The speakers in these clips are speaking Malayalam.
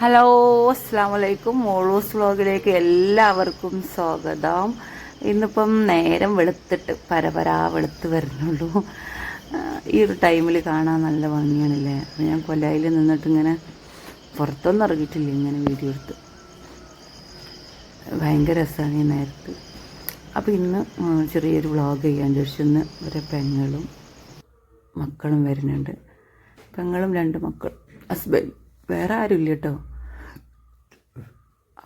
ഹലോ, അസ്സാം വലൈക്കും. മോളൂസ് വ്ളോഗിലേക്ക് എല്ലാവർക്കും സ്വാഗതം. ഇന്നിപ്പം നേരം വെളുത്തിട്ട് പരപരാ വെളുത്ത് വരുന്നുള്ളൂ. ഈ ഒരു ടൈമിൽ കാണാൻ നല്ല ഭംഗിയാണല്ലേ. അപ്പോൾ ഞാൻ കൊല്ലായിൽ നിന്നിട്ട് ഇങ്ങനെ പുറത്തൊന്നും ഇറങ്ങിയിട്ടില്ല, ഇങ്ങനെ വീഡിയോ എടുത്ത്. ഭയങ്കര രസമാണ് ഈ നേരത്ത്. അപ്പോൾ ഇന്ന് ചെറിയൊരു വ്ളോഗ് ചെയ്യാൻ വിചാരിച്ചു. ഇന്ന് ഒരു പെങ്ങളും മക്കളും വരുന്നുണ്ട്. പെങ്ങളും 2 മക്കൾ, ഹസ്ബൻഡ്, വേറെ ആരുമില്ല കേട്ടോ.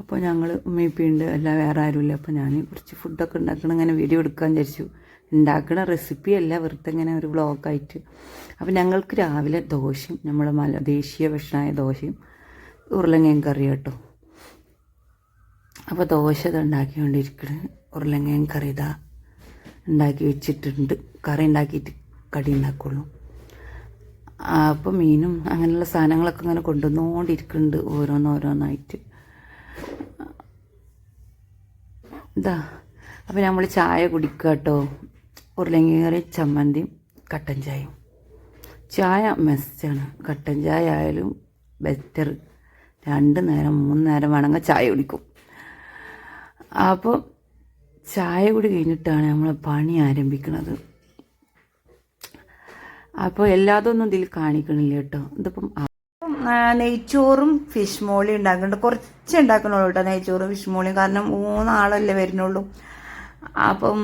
അപ്പോൾ ഞങ്ങൾ ഉമ്മയിപ്പുണ്ട്, അല്ല വേറെ ആരുമില്ല. അപ്പോൾ ഞാൻ കുറച്ച് ഫുഡൊക്കെ ഉണ്ടാക്കണം, ഇങ്ങനെ വീഡിയോ എടുക്കാൻ വിചാരിച്ചു. ഉണ്ടാക്കണ റെസിപ്പിയല്ല, വെറുതെ ഇങ്ങനെ ഒരു വ്ളോഗായിട്ട്. അപ്പോൾ ഞങ്ങൾക്ക് രാവിലെ ദോശയും, നമ്മുടെ ദേശീയ ഭക്ഷണമായ ദോശയും ഉരുളങ്ങയും കറി കേട്ടോ. അപ്പോൾ ദോശ ഇത് ഉണ്ടാക്കിക്കൊണ്ടിരിക്കുന്നത്, ഉരുളങ്ങയും കറി ഇതാ ഉണ്ടാക്കി വെച്ചിട്ടുണ്ട്. കറി ഉണ്ടാക്കിയിട്ട് കടി ഉണ്ടാക്കുള്ളൂ. അപ്പോൾ മീനും അങ്ങനെയുള്ള സാധനങ്ങളൊക്കെ ഇങ്ങനെ കൊണ്ടുവന്നുകൊണ്ടിരിക്കുന്നുണ്ട് ഓരോന്നോരോന്നായിട്ട്. ഇതാ അപ്പോൾ നമ്മൾ ചായ കുടിക്കുക കേട്ടോ. ഉരുളങ്ങ കറി, ചമ്മന്തിയും കട്ടൻ ചായയും. ചായ മെസ്റ്റാണ്, കട്ടൻ ചായ ആയാലും ബെറ്റർ. 2 നേരം 3 നേരം വേണമെങ്കിൽ ചായ കുടിക്കും. അപ്പോൾ ചായ കൂടി കഴിഞ്ഞിട്ടാണ് നമ്മൾ പണി ആരംഭിക്കുന്നത്. അപ്പോൾ എല്ലാതൊന്നും ഇതിൽ കാണിക്കണില്ല കേട്ടോ. ഇതിപ്പം നെയ്ച്ചോറും ഫിഷ് മോളി ഉണ്ടാക്കുന്നുണ്ട്. കുറച്ച് ഉണ്ടാക്കണുള്ളൂ കേട്ടോ, നെയ്ച്ചോറും ഫിഷ് മോളിയും. കാരണം 3 ആളല്ലേ വരുന്നുള്ളൂ. അപ്പം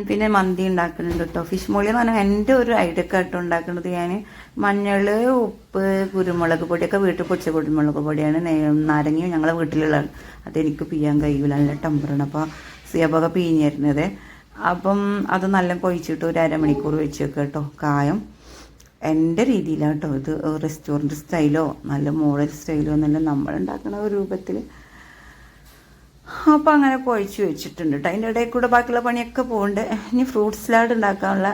പിന്നെ മന്തി ഉണ്ടാക്കുന്നുണ്ട് കേട്ടോ. ഫിഷ് മോളി എന്ന് പറഞ്ഞാൽ എൻ്റെ ഒരു ഐഡിയക്കായിട്ട് ഉണ്ടാക്കുന്നത്. ഞാൻ മഞ്ഞൾ, ഉപ്പ്, കുരുമുളക് പൊടിയൊക്കെ വീട്ടിൽ പൊടിച്ച കുരുമുളക് പൊടിയാണ്. നാരങ്ങയും ഞങ്ങളെ വീട്ടിലുള്ളതാണ്. അതെനിക്ക് പിയ്യാൻ കഴിയില്ല, നല്ല ടെമ്പറാണ്. അപ്പോൾ സിയപ്പൊക്കെ പിഴിഞ്ഞിരുന്നത്. അപ്പം അത് നല്ല കൊഴിച്ചിട്ട് ഒരു അരമണിക്കൂർ വെച്ച് വെക്കുക കേട്ടോ. കായം എൻ്റെ രീതിയിലാണ് കേട്ടോ. ഇത് റെസ്റ്റോറൻറ്റ് സ്റ്റൈലോ നല്ല മോഡൽ സ്റ്റൈലോ എന്നല്ല, നമ്മളുണ്ടാക്കുന്ന ഒരു രൂപത്തിൽ. അപ്പോൾ അങ്ങനെ കുഴച്ച് വെച്ചിട്ടുണ്ട് കേട്ടോ. അതിൻ്റെ ഇടയിൽ കൂടെ ബാക്കിയുള്ള പണിയൊക്കെ പോകുന്നുണ്ട്. ഇനി ഫ്രൂട്ട് സലാഡ് ഉണ്ടാക്കാനുള്ള,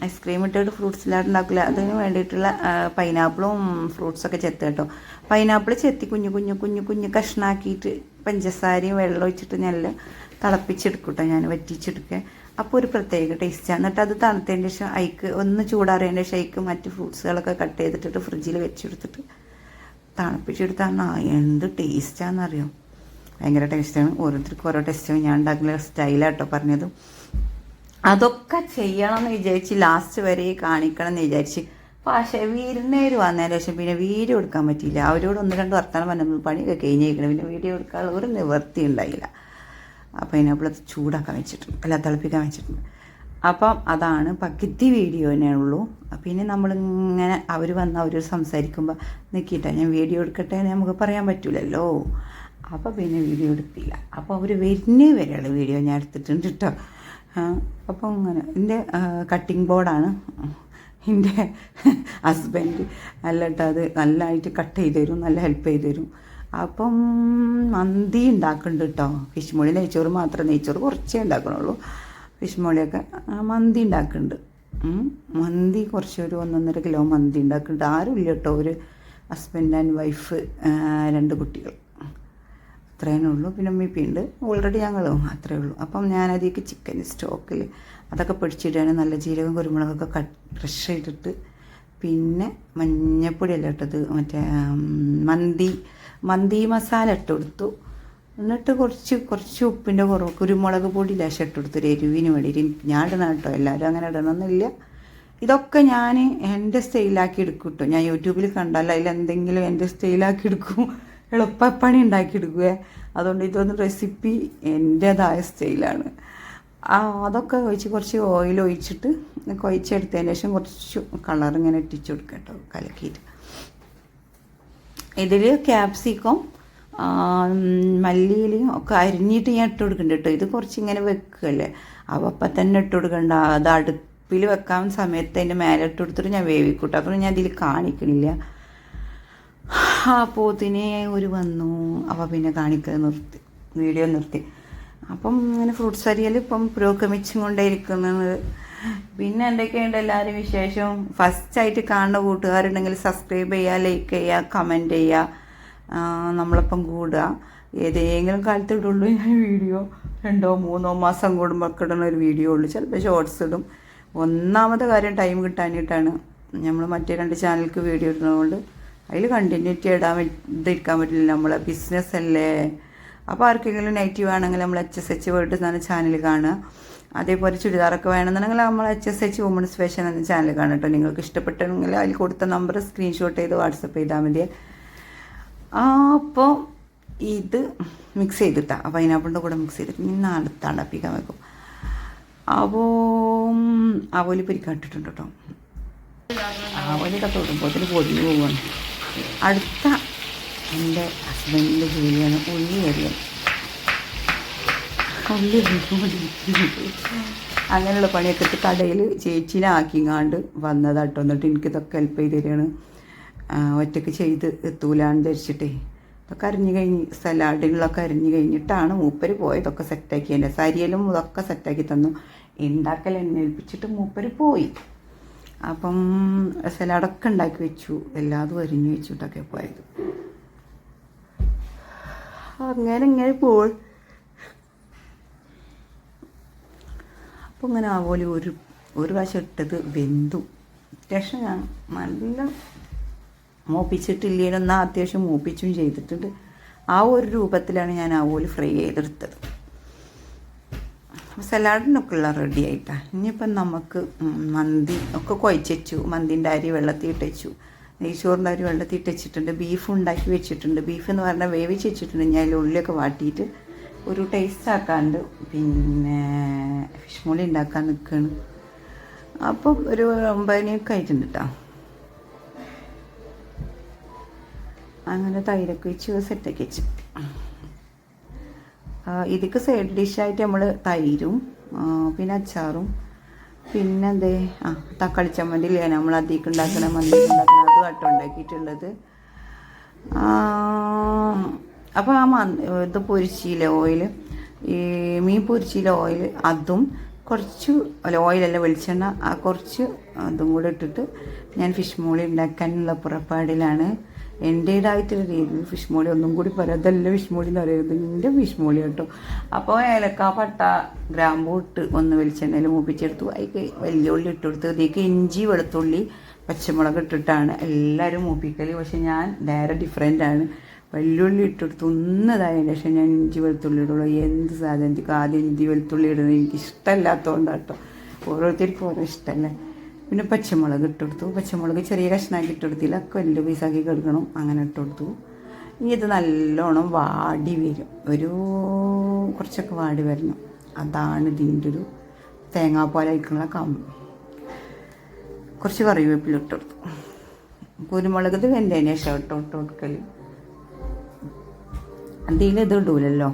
ഐസ്ക്രീം ഇട്ടിട്ട് ഫ്രൂട്ട് സലാഡ് ഉണ്ടാക്കില്ല, അതിന് വേണ്ടിയിട്ടുള്ള പൈനാപ്പിളും ഫ്രൂട്ട്സൊക്കെ ചെത്തുക കേട്ടോ. പൈനാപ്പിൾ ചെത്തി കുഞ്ഞു കുഞ്ഞു കുഞ്ഞു കുഞ്ഞു കഷ്ണാക്കിയിട്ട് പഞ്ചസാരയും വെള്ളം ഒഴിച്ചിട്ട് നല്ല തിളപ്പിച്ചെടുക്കും കേട്ടോ. ഞാൻ വറ്റിച്ചെടുക്കുക. അപ്പോൾ ഒരു പ്രത്യേക ടേസ്റ്റാണ്. എന്നിട്ട് അത് തണുത്തതിൻ്റെ ശേഷം അയക്ക് ഒന്ന് ചൂടാറിയതിൻ്റെ ശേഷം അയക്ക് മറ്റ് ഫ്രൂട്ട്സുകളൊക്കെ കട്ട് ചെയ്തിട്ട് ഫ്രിഡ്ജിൽ വെച്ചെടുത്തിട്ട് തണുപ്പിച്ചെടുത്താണ് എന്ത് ടേസ്റ്റാണെന്നറിയാം. ഭയങ്കര ടേസ്റ്റാണ്. ഓരോരുത്തർക്കും ഓരോ ടേസ്റ്റാണ്. ഞാൻ ഉണ്ടാക്കുന്ന സ്റ്റൈലാട്ടോ പറഞ്ഞത്. അതൊക്കെ ചെയ്യണം എന്ന് വിചാരിച്ച് ലാസ്റ്റ് വരെ കാണിക്കണം എന്ന് വിചാരിച്ച്. പക്ഷേ വിരുന്നേര് വന്നതിന് ശേഷം പിന്നെ വീഡിയോ എടുക്കാൻ പറ്റിയില്ല. അവരോട് 1-2 വർത്തമാനം പറഞ്ഞപ്പോൾ പണിയൊക്കെ കഴിഞ്ഞേക്കണം. പിന്നെ വീഡിയോ എടുക്കാനുള്ള ഒരു നിവൃത്തി ഉണ്ടായില്ല. അപ്പോൾ അതിനപ്പോൾ അത് ചൂടാക്കാൻ വെച്ചിട്ടുണ്ട്, അല്ല തിളപ്പിക്കാൻ വെച്ചിട്ടുണ്ട്. അപ്പം അതാണ് പകുതി വീഡിയോ തന്നെ ഉള്ളൂ. പിന്നെ നമ്മളിങ്ങനെ അവർ വന്ന് അവർ സംസാരിക്കുമ്പോൾ നിൽക്കിയിട്ടാ ഞാൻ വീഡിയോ എടുക്കട്ടെ എന്ന് നമുക്ക് പറയാൻ പറ്റില്ലല്ലോ. അപ്പോൾ പിന്നെ വീഡിയോ എടുത്തില്ല. അപ്പോൾ അവർ വരുന്നേ വരെയുള്ള വീഡിയോ ഞാൻ എടുത്തിട്ടുണ്ട് കേട്ടോ. അപ്പോൾ അങ്ങനെ എൻ്റെ കട്ടിങ് ബോർഡാണ് എൻ്റെ ഹസ്ബൻഡ്. നല്ല കേട്ടോ, അത് നല്ലതായിട്ട് കട്ട് ചെയ്ത് തരും, നല്ല ഹെൽപ്പ് ചെയ്ത് തരും. അപ്പം മന്തി ഉണ്ടാക്കുന്നുണ്ട് കേട്ടോ. ഫിഷ് മോളി, നെയ്ച്ചോറ് മാത്രം, നെയ്ച്ചോറ് കുറച്ചേ ഉണ്ടാക്കണുള്ളൂ. ഫിഷ് മോളിയൊക്കെ മന്തി ഉണ്ടാക്കുന്നുണ്ട്. മന്തി കുറച്ചൊരു 1-1.5 കിലോ മന്തി ഉണ്ടാക്കുന്നുണ്ട്. ആരുമില്ല കേട്ടോ, ഒരു ഹസ്ബൻഡ് ആൻഡ് വൈഫ്, 2 കുട്ടികൾ, അത്രയേ ഉള്ളൂ. പിന്നെ ഉമ്മയുണ്ട് ഓൾറെഡി, ഞങ്ങളും അത്രയേ ഉള്ളൂ. അപ്പം ഞാനതിലേക്ക് ചിക്കൻ സ്റ്റോക്കിൽ അതൊക്കെ പൊടിച്ചിട്ടാണ്. നല്ല ജീരകം കുരുമുളകൊക്കെ ക്രഷ് ചെയ്തിട്ട്, പിന്നെ മഞ്ഞപ്പൊടിയല്ല ഇട്ടത്, മറ്റേ മന്തി മസാല ഇട്ട് കൊടുത്തു. എന്നിട്ട് കുറച്ച് ഉപ്പിൻ്റെ കുറവ്, കുരുമുളക് പൊടി ലേശം ഇട്ട് കൊടുത്തു ഒരു എരിവിന് വേണ്ടിയിട്ട്. ഞാൻ ഇടണം കേട്ടോ, എല്ലാവരും അങ്ങനെ ഇടണമെന്നില്ല. ഇതൊക്കെ ഞാൻ എൻ്റെ സ്റ്റൈലാക്കി എടുക്കും കേട്ടോ. ഞാൻ യൂട്യൂബിൽ കണ്ടാൽ അതിലെന്തെങ്കിലും എൻ്റെ സ്റ്റൈലാക്കി എടുക്കും, എളുപ്പപ്പണി ഉണ്ടാക്കിയെടുക്കുക. അതുകൊണ്ട് ഇതൊന്നും റെസിപ്പി എൻ്റേതായ സ്റ്റൈലാണ്. അതൊക്കെ കുറച്ച് ഓയിൽ ഒഴിച്ചിട്ട് കുഴച്ചെടുത്തതിന് ശേഷം കുറച്ച് കളർ ഇങ്ങനെ ഇട്ടിച്ച് കൊടുക്കുക കേട്ടോ, കലക്കിയിട്ട്. ഇതിൽ ക്യാപ്സിക്കം, മല്ലിയിലയും ഒക്കെ അരിഞ്ഞിട്ട് ഞാൻ ഇട്ട് കൊടുക്കുന്നുണ്ട് കേട്ടോ. ഇത് കുറച്ചിങ്ങനെ വെക്കുകയല്ലേ, അപ്പം തന്നെ ഇട്ട് കൊടുക്കണ്ട. അത് അടുപ്പിൽ വെക്കാൻ സമയത്ത് അതിൻ്റെ മേലെ ഇട്ട് കൊടുത്തിട്ട് ഞാൻ വേവിക്കൂട്ടോ. അപ്പോൾ ഞാൻ ഇതിൽ കാണിക്കണില്ല. പോത്തിനെ ഒരു വന്നു, അപ്പോൾ പിന്നെ കാണിക്കുന്നത് നിർത്തി, വീഡിയോ നിർത്തി. അപ്പം അങ്ങനെ ഫ്രൂട്ട്സ് അരിയൽ ഇപ്പം പുരോഗമിച്ചും കൊണ്ടേ ഇരിക്കുന്നത്. പിന്നെ എന്തൊക്കെയുണ്ട് എല്ലാവരും വിശേഷം? ഫസ്റ്റായിട്ട് കാണുന്ന കൂട്ടുകാരുണ്ടെങ്കിൽ സബ്സ്ക്രൈബ് ചെയ്യുക, ലൈക്ക് ചെയ്യുക, കമൻറ്റ് ചെയ്യുക, നമ്മളൊപ്പം കൂടുക. ഏതെങ്കിലും കാലത്ത് ഇടുള്ളൂ ഞാൻ വീഡിയോ. 2-3 മാസം കൂടുമ്പോൾ ഒക്കെ ഇടുന്ന ഒരു വീഡിയോ ഉള്ളൂ. ചിലപ്പോൾ ഷോർട്സ് ഇടും. ഒന്നാമത്തെ കാര്യം ടൈം കിട്ടാനായിട്ടാണ്. നമ്മൾ മറ്റേ 2 ചാനലിലേക്ക് വീഡിയോ ഇടുന്നതുകൊണ്ട് അതിൽ കണ്ടിന്യൂറ്റി ഇതിരിക്കാൻ പറ്റില്ല, നമ്മളെ ബിസിനസ് അല്ലേ. അപ്പോൾ ആർക്കെങ്കിലും നെഗറ്റീവ് ആണെങ്കിൽ നമ്മൾ HSH വേൾഡ് എന്നാണ് ചാനൽ കാണുക. അതേപോലെ ചുരിദാറൊക്കെ വേണമെന്നുണ്ടെങ്കിൽ നമ്മൾ HSH വുമൺസ് ഫാഷൻ എന്ന ചാനൽ കാണും കേട്ടോ. നിങ്ങൾക്ക് ഇഷ്ടപ്പെട്ടെങ്കിൽ അതിൽ കൊടുത്ത നമ്പർ സ്ക്രീൻഷോട്ട് ചെയ്ത് വാട്സപ്പ് ചെയ്താൽ മതി. അപ്പോൾ ഇത് മിക്സ് ചെയ്തിട്ടാണ് പൈനാപ്പിളിൻ്റെ കൂടെ മിക്സ് ചെയ്തിട്ട് ഇന്ന് തണുപ്പിക്കാൻ വെക്കും. അപ്പോൾ ആവോലി പൊരിക്കാട്ടിട്ടുണ്ട് കേട്ടോ. ആവോലിയൊക്കെ തൊടുമ്പോൾ പൊടിഞ്ഞു പോവുകയാണ്. അടുത്ത എൻ്റെ ഹസ്ബൻഡിൻ്റെ ജോലിയാണ് ഉള്ളി അരിയൽ. ഉള്ളി അങ്ങനെയുള്ള പണിയൊക്കെ ഇട്ട് കടയിൽ ചേച്ചീനെ ആക്കിങ്ങാണ്ട് വന്നതാട്ടോ. എന്നിട്ട് എനിക്കിതൊക്കെ ഹെൽപ്പ് ചെയ്ത് തരികയാണ്. ഒറ്റയ്ക്ക് ചെയ്ത് എത്തൂലാന്ന് ധരിച്ചിട്ടേ ഇതൊക്കെ അരിഞ്ഞു കഴിഞ്ഞ് സലാഡുകളൊക്കെ അരിഞ്ഞു കഴിഞ്ഞിട്ടാണ് മൂപ്പര് പോയതൊക്കെ സെറ്റാക്കി. എൻ്റെ സരിയലും ഇതൊക്കെ സെറ്റാക്കി തന്നു. ഉണ്ടാക്കൽ എന്നെ ഏൽപ്പിച്ചിട്ട് മൂപ്പര് പോയി. അപ്പം സലാഡൊക്കെ ഉണ്ടാക്കി വെച്ചു, എല്ലാതും അരിഞ്ഞു വെച്ചിട്ടൊക്കെ പോയത്. അങ്ങനെ പോയി. അപ്പോൾ ഇങ്ങനെ ആവോലി ഒരു പ്രാവശ്യം ഇട്ടത് വെന്തു. അത്യാവശ്യം ഞാൻ നല്ല മൂപ്പിച്ചിട്ടില്ലേലും എന്നാൽ അത്യാവശ്യം മൂപ്പിച്ചും ചെയ്തിട്ടുണ്ട്. ആ ഒരു രൂപത്തിലാണ് ഞാൻ ആവോലി ഫ്രൈ ചെയ്തെടുത്തത്. സലാഡിനൊക്കെ ഉള്ള റെഡി ആയിട്ടാണ്. ഇനിയിപ്പം നമുക്ക് മന്തി ഒക്കെ കുഴച്ച് വെച്ചു. മന്തിൻ്റെ അരി വെള്ളത്തിൽ ഇട്ട് വെച്ചു, നെയ്ച്ചോറിൻ്റെ അരി വെള്ളത്തിൽ ഇട്ട് വെച്ചിട്ടുണ്ട്. ബീഫ് ഉണ്ടാക്കി വെച്ചിട്ടുണ്ട്. ബീഫ് എന്ന് പറഞ്ഞാൽ വേവിച്ച് വെച്ചിട്ടുണ്ട്. ഞാൻ അതിൽ ഉള്ളിയൊക്കെ വാട്ടിയിട്ട് ഒരു ടേസ്റ്റ് ആക്കാണ്ട് പിന്നെ ഫിഷ് മോളി ഉണ്ടാക്കാൻ നിൽക്കുകയാണ്. അപ്പം ഒരു 9 മണിയൊക്കെ ആയിട്ടുണ്ട് കേട്ടോ. അങ്ങനെ തൈരൊക്കെ വെച്ച് സെറ്റൊക്കെ വെച്ച് ഇതിക്ക് സൈഡ് ഡിഷായിട്ട് നമ്മൾ തൈരും പിന്നെ അച്ചാറും പിന്നെ എന്തേ തക്കാളി ചമ്മന്തി ഇല്ലേ നമ്മൾ അതിലേക്ക് ഉണ്ടാക്കണ മന്തി ഉണ്ടാക്കണം, അതും ആട്ടോ ഉണ്ടാക്കിയിട്ടുള്ളത്. അപ്പോൾ ഇത് പൊരിച്ചില്ല ഓയിൽ, ഈ മീൻ പൊരിച്ചില്ല ഓയിൽ, അതും കുറച്ച് ഓയിലല്ല വെളിച്ചെണ്ണ, കുറച്ച് അതും കൂടെ ഇട്ടിട്ട് ഞാൻ ഫിഷ് മോളി ഉണ്ടാക്കാനുള്ള പുറപ്പാടിലാണ്. എൻ്റേതായിട്ടുള്ള രീതിയിൽ ഫിഷ് മോളി ഒന്നും കൂടി പറയാം. അതല്ല ഫിഷ് മോളി എന്ന് പറയുന്നത് എൻ്റെ ഫിഷ് മോളി കേട്ടോ. അപ്പോൾ ഏലക്ക പട്ട ഗ്രാമ്പൂ ഇട്ട് ഒന്ന് വെളിച്ചെണ്ണയിൽ മൂപ്പിച്ചെടുത്തു. അതിലേക്ക് വലിയ ഉള്ളി ഇട്ട് കൊടുത്തു. അതിലേക്ക് ഇഞ്ചി വെളുത്തുള്ളി പച്ചമുളക് ഇട്ടിട്ടാണ് എല്ലാവരും മൂപ്പിക്കൽ. പക്ഷെ ഞാൻ നേരെ ഡിഫറെൻ്റാണ്. വെല്ലുള്ളി ഇട്ടെടുത്ത് ഒന്നതായതിന് ശേഷം ഞാൻ ഇഞ്ചി വെളുത്തുള്ളി ഇടുള്ളൂ. എന്ത് സാധനം എനിക്ക് ആദ്യം ഇഞ്ചി വെളുത്തുള്ളി ഇടുന്നത് എനിക്ക് ഇഷ്ടമല്ലാത്തതുകൊണ്ടാണ് കേട്ടോ. ഓരോരുത്തർക്കും ഓരോ ഇഷ്ടമല്ലേ. പിന്നെ പച്ചമുളക് ഇട്ടെടുത്തു. പച്ചമുളക് ചെറിയ കഷ്ണമാക്കി ഇട്ടെടുത്തില്ല, ഒക്കെ വലിയ പീസാക്കി കെടുക്കണം. അങ്ങനെ ഇട്ടെടുത്തു. ഇനി ഇത് നല്ലോണം വാടി വരും, കുറച്ചൊക്കെ വാടി വരണം. അതാണ് ഇതിൻ്റെ ഒരു തേങ്ങാപ്പാലയക്കുള്ള കമ്പ്. കുറച്ച് കറിവേപ്പില ഇട്ടെടുത്തു. കുരുമുളക് ഇത് വെന്തതിന് ശേഷം ഇട്ട് കൊടുക്കൽ. അതിൽ ഇത് ഇടൂലല്ലോ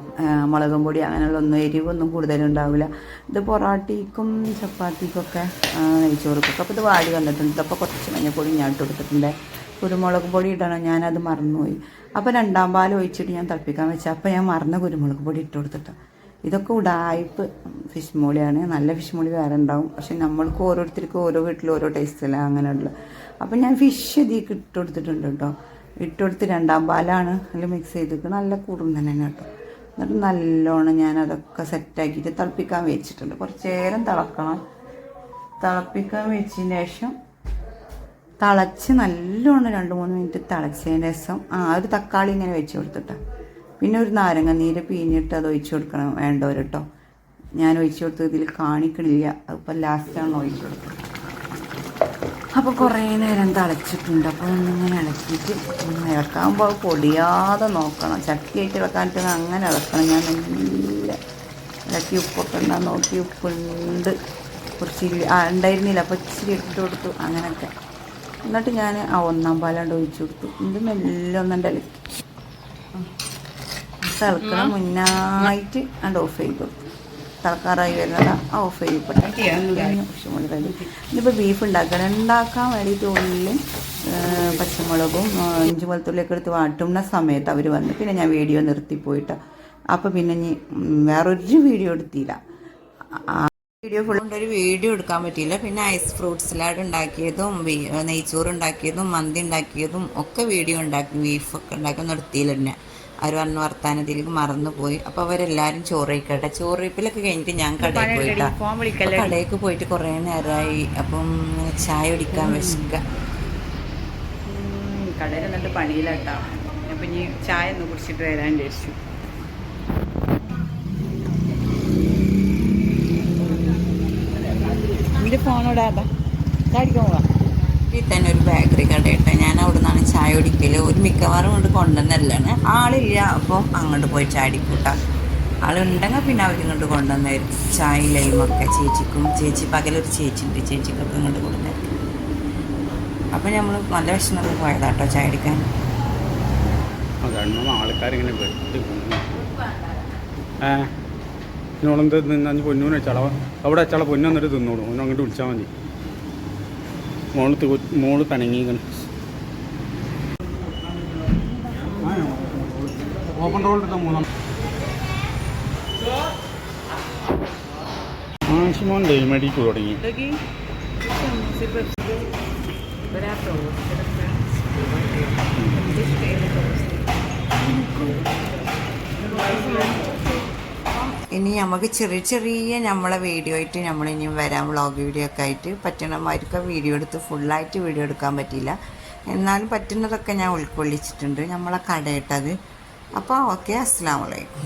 മുളകും പൊടി അങ്ങനെയുള്ളൊന്നും, എരിവൊന്നും കൂടുതലുണ്ടാവില്ല. ഇത് പൊറാട്ടിക്കും ചപ്പാത്തിക്കൊക്കെ നെയ്ച്ചോറുക്കൊക്കെ. അപ്പോൾ ഇത് വാടി വന്നിട്ടുണ്ട്. അപ്പോൾ കുറച്ച് മഞ്ഞൾപ്പൊടി ഞാൻ ഇട്ട് കൊടുത്തിട്ടുണ്ട്. കുരുമുളക് പൊടി ഇടണം, ഞാനത് മറന്നുപോയി. അപ്പോൾ 2ാം പാൽ ഒഴിച്ചിട്ട് ഞാൻ തിളപ്പിക്കാൻ വെച്ചാൽ അപ്പോൾ ഞാൻ മറന്ന കുരുമുളക് പൊടി ഇട്ട് കൊടുത്തിട്ട്. ഇതൊക്കെ ഉടായ്പ് ഫിഷ് മോളിയാണ്. നല്ല ഫിഷ് മോളി വേറെ ഉണ്ടാവും, പക്ഷെ നമ്മൾക്ക് ഓരോരുത്തർക്കും ഓരോ വീട്ടിലും ഓരോ ടേസ്റ്റല്ല അങ്ങനെയുള്ള. അപ്പോൾ ഞാൻ ഫിഷ് ഇതിലേക്ക് ഇട്ട് കൊടുത്തിട്ടുണ്ട് കേട്ടോ. ഇട്ടുകൊടുത്ത് 2ാം പാലാണ് അതിൽ മിക്സ് ചെയ്തിട്ട് നല്ല കുറുന്നനെ കേട്ടോ. എന്നിട്ട് നല്ലോണം ഞാൻ അതൊക്കെ സെറ്റാക്കിയിട്ട് തിളപ്പിക്കാൻ വെച്ചിട്ടുണ്ട്. കുറച്ച് നേരം തിളക്കണം. തിളപ്പിക്കാൻ വെച്ചതിന് ശേഷം തിളച്ച് നല്ലോണം 2-3 മിനിറ്റ് തിളച്ചതിന് ശേഷം ഒരു തക്കാളി ഇങ്ങനെ വെച്ച് കൊടുത്തിട്ടാ. പിന്നെ ഒരു നാരങ്ങ നീര് പിഴിഞ്ഞിട്ട് അത് ഒഴിച്ചു കൊടുക്കണം വേണ്ടവർ കേട്ടോ. ഞാൻ ഒഴിച്ചു കൊടുത്തത് ഇതിൽ കാണിക്കണില്ല, അതിപ്പോൾ ലാസ്റ്റാണ് ഒഴിച്ചു കൊടുത്തത്. അപ്പോൾ കുറേ നേരം തിളച്ചിട്ടുണ്ട്. അപ്പോൾ ഒന്നിങ്ങനെ ഇളക്കിയിട്ട് ഇളക്കാകുമ്പോൾ അത് പൊടിയാതെ നോക്കണം. ചട്ടിയായിട്ട് ഇളക്കാനിട്ട് അങ്ങനെ ഇളക്കണം. ഞാൻ നല്ല ഇളക്കി ഉപ്പൊക്കെ ഉണ്ടാകും നോക്കി. ഉപ്പുണ്ട്, കുറച്ച് ഉണ്ടായിരുന്നില്ല, അപ്പോൾ ഇച്ചിരി ഇട്ട് കൊടുത്തു അങ്ങനെയൊക്കെ. എന്നിട്ട് ഞാൻ 1ാം പാലാണ്ട് ഒഴിച്ചു കൊടുത്തു. ഇത് മെല്ലെ ഒന്നുണ്ട് ഇളക്കി തിളക്കണം മുന്നായിട്ട് അണ്ട് ഓഫ് ചെയ്ത് കൊടുത്തു. തിളക്കാറായി വരുന്നത് ഓഫ് ചെയ്യപ്പെട്ടു. ഇതിപ്പോൾ ബീഫ് ഉണ്ടാക്കാൻ വേണ്ടിയിട്ട് ഉള്ളിലും പച്ചമുളകും ഇഞ്ചി വെളുത്തുള്ളിയൊക്കെ എടുത്ത് വാട്ടുന്ന സമയത്ത് അവർ വന്ന് പിന്നെ ഞാൻ വീഡിയോ നിർത്തിപ്പോയിട്ട്. അപ്പോൾ പിന്നെ വേറൊരു വീഡിയോ എടുത്തില്ല. വീഡിയോ ഫുള്ളൊരു വീഡിയോ എടുക്കാൻ പറ്റിയില്ല. പിന്നെ ഐസ് ഫ്രൂട്ട് സലാഡ് ഉണ്ടാക്കിയതും നെയ്ച്ചോറ് ഉണ്ടാക്കിയതും മന്തി ഉണ്ടാക്കിയതും ഒക്കെ വീഡിയോ ഉണ്ടാക്കി. ബീഫൊക്കെ ഉണ്ടാക്കി നിർത്തിയില്ല. പിന്നെ അവർ വന്ന് വർത്താനത്തിലേക്ക് മറന്നുപോയി. അപ്പോൾ അവരെല്ലാവരും ചോറ് കഴിക്കട്ടെ. ചോറ് കഴിപ്പിലൊക്കെ കഴിഞ്ഞിട്ട് ഞാൻ കടയിലേക്ക് പോയിട്ട് കുറേ നേരമായി. അപ്പം ചായ കുടിക്കാൻ വിശക്കുക. കടയിൽ എന്നിട്ട് പണിയിലാട്ടോ. അപ്പം ഇനി ചായ ഒന്ന് കുടിച്ചിട്ട് വരാൻ വിചാരിച്ചു. എൻ്റെ ഫോണോടാതാ ചാടിക്കാൻ പോവാം. വീട്ടിൽ തന്നെ ഒരു ബേക്കറി കട ഇട്ട ഞാൻ അവിടെ നിന്നാണ് ചായ കുടിക്കൽ. ഒരു മിക്കവാറും കൊണ്ട് കൊണ്ടുവന്നല്ലാണ്. ആളില്ല അപ്പോൾ അങ്ങോട്ട് പോയി ചാടിക്കൂട്ടാം. ആളുണ്ടെങ്കിൽ പിന്നെ അവരിങ്ങോട്ട് കൊണ്ടുവന്നായിരുന്നു ചായ ലൈമൊക്കെ. ചേച്ചി പകലൊരു ചേച്ചിയുണ്ട്, ചേച്ചിക്കൊക്കെ ഇങ്ങോട്ട് കൊണ്ടുവന്നായിരുന്നു. അപ്പം നമ്മൾ നല്ല വിഷമത്തിൽ പോയതാട്ടോ ചായ അടിക്കാൻ. ആൾക്കാരിങ്ങനെ ഇതിനോളെന്ത് നിന്ന് പൊന്നൂന്ന് വെച്ചാൽ അവിടെ വെച്ചാൽ പൊന്നൊന്നിട്ട് തിന്നോളൂ. ഒന്ന് അങ്ങോട്ട് വിളിച്ചാൽ മതി. മോള് തണങ്ങിക്കണം. ഓപ്പൺ റോഡ് മൂന്നാം ആശുമോൻ ഡെയിമടിക്ക് തുടങ്ങി. ഇനി നമുക്ക് ചെറിയ നമ്മളെ വീഡിയോ ആയിട്ട് നമ്മളിനിയും വരാം. വ്ളോഗ് വീഡിയോ ഒക്കെ ആയിട്ട് പറ്റണമായിരിക്കും. വീഡിയോ എടുത്ത് ഫുള്ളായിട്ട് വീഡിയോ എടുക്കാൻ പറ്റിയില്ല, എന്നാലും പറ്റുന്നതൊക്കെ ഞാൻ ഉൾക്കൊള്ളിച്ചിട്ടുണ്ട്. നമ്മളെ കടയിട്ടത്. അപ്പോൾ ഓക്കെ, അസ്സലാമു അലൈക്കും.